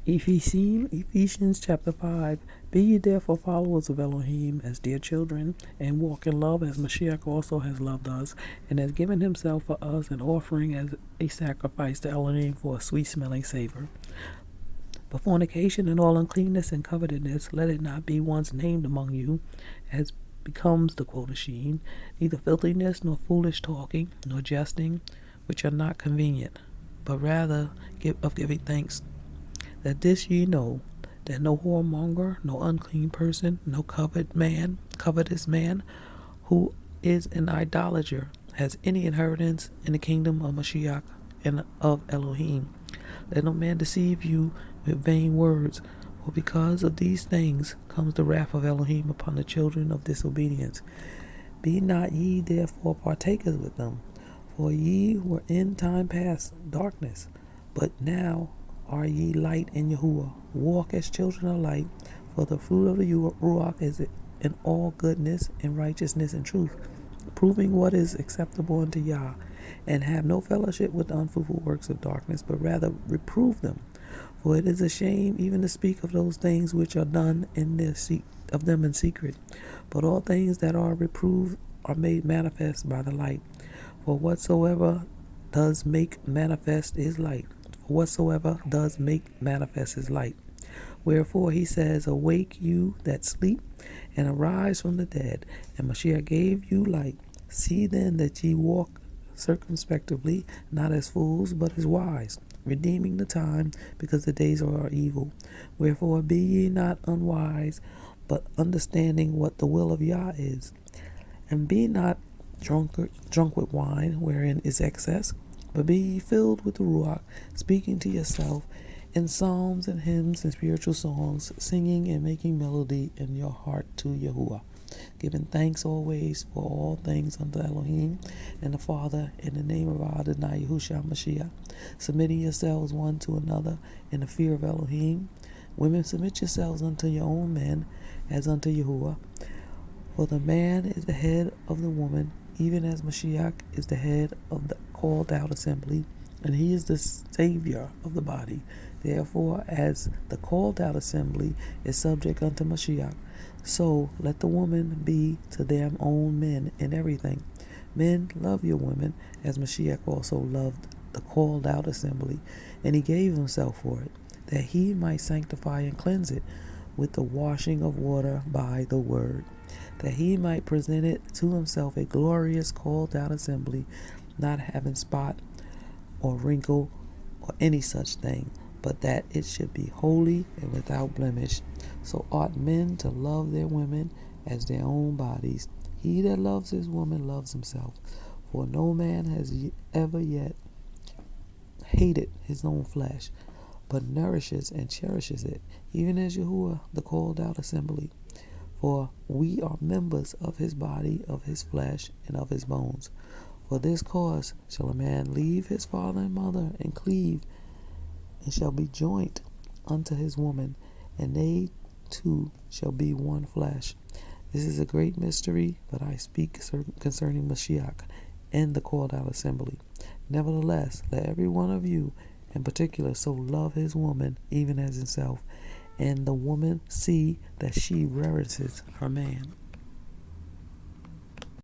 Eph'siym, Ephesians chapter 5. Be ye therefore followers of Elohim as dear children, and walk in love as Mashiach also has loved us, and has given himself for us an offering as a sacrifice to Elohim for a sweet-smelling savor. But fornication and all uncleanness and covetousness, let it not be once named among you, as becomes the Quodashim, neither filthiness, nor foolish talking, nor jesting, which are not convenient, but rather giving thanks. That this ye know, that no whoremonger, no unclean person, no covetous man, who is an idolater, has any inheritance in the kingdom of Mashiach and of Elohim. Let no man deceive you with vain words, for because of these things comes the wrath of Elohim upon the children of disobedience. Be not ye therefore partakers with them, for ye were in time past darkness, but now are ye light in Yahuwah. Walk as children of light, for the fruit of the Ruach is in all goodness and righteousness and truth, proving what is acceptable unto Yah, and have no fellowship with the unfruitful works of darkness, but rather reprove them. For it is a shame even to speak of those things which are done of them in secret. But all things that are reproved are made manifest by the light. For whatsoever does make manifest is light. Whatsoever does make manifest is light. Wherefore he says, awake you that sleep, and arise from the dead, and Mashiach gave you light. See then that ye walk circumspectively, not as fools, but as wise, redeeming the time, because the days are evil. Wherefore be ye not unwise, but understanding what the will of Yah is. And be not drunk with wine, wherein is excess, but be ye filled with the Ruach, speaking to yourself in psalms and hymns and spiritual songs, singing and making melody in your heart to Yahuwah, giving thanks always for all things unto Elohim and the Father, in the name of our Adonai Yahushua Mashiach, submitting yourselves one to another in the fear of Elohim. Women, submit yourselves unto your own men, as unto Yahuwah. For the man is the head of the woman, even as Mashiach is the head of the called out assembly, and he is the Savior of the body. Therefore, as the called out assembly is subject unto Mashiach, so let the woman be to their own men in everything. Men, love your women, as Mashiach also loved the called out assembly, and he gave himself for it, that he might sanctify and cleanse it with the washing of water by the word, that he might present it to himself a glorious called out assembly, not having spot or wrinkle or any such thing, but that it should be holy and without blemish. So ought men to love their women as their own bodies. He that loves his woman loves himself. For no man has ever yet hated his own flesh, but nourishes and cherishes it, even as Yahuwah, the called out assembly. For we are members of his body, of his flesh, and of his bones. For this cause shall a man leave his father and mother, and cleave, and shall be joined unto his woman, and they two shall be one flesh. This is a great mystery, but I speak concerning Mashiach and the called out assembly. Nevertheless, let every one of you in particular so love his woman, even as himself, and the woman see that she reverences her man.